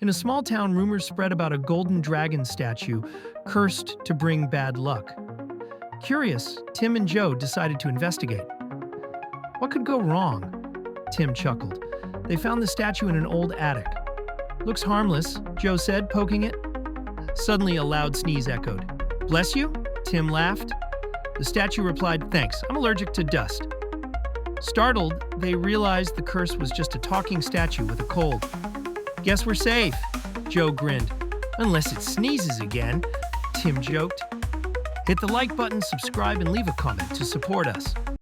In a small town, rumors spread about a golden dragon statue cursed to bring bad luck. Curious, Tim and Joe decided to investigate. What could go wrong? Tim chuckled. They found the statue in an old attic. Looks harmless, Joe said, poking it. Suddenly, a loud sneeze echoed. Bless you? Tim laughed. The statue replied, Thanks, I'm allergic to dust. Startled, they realized the curse was just a talking statue with a cold. Guess we're safe, Joe grinned. Unless it sneezes again, Tim joked. Hit the like button, subscribe, and leave a comment to support us.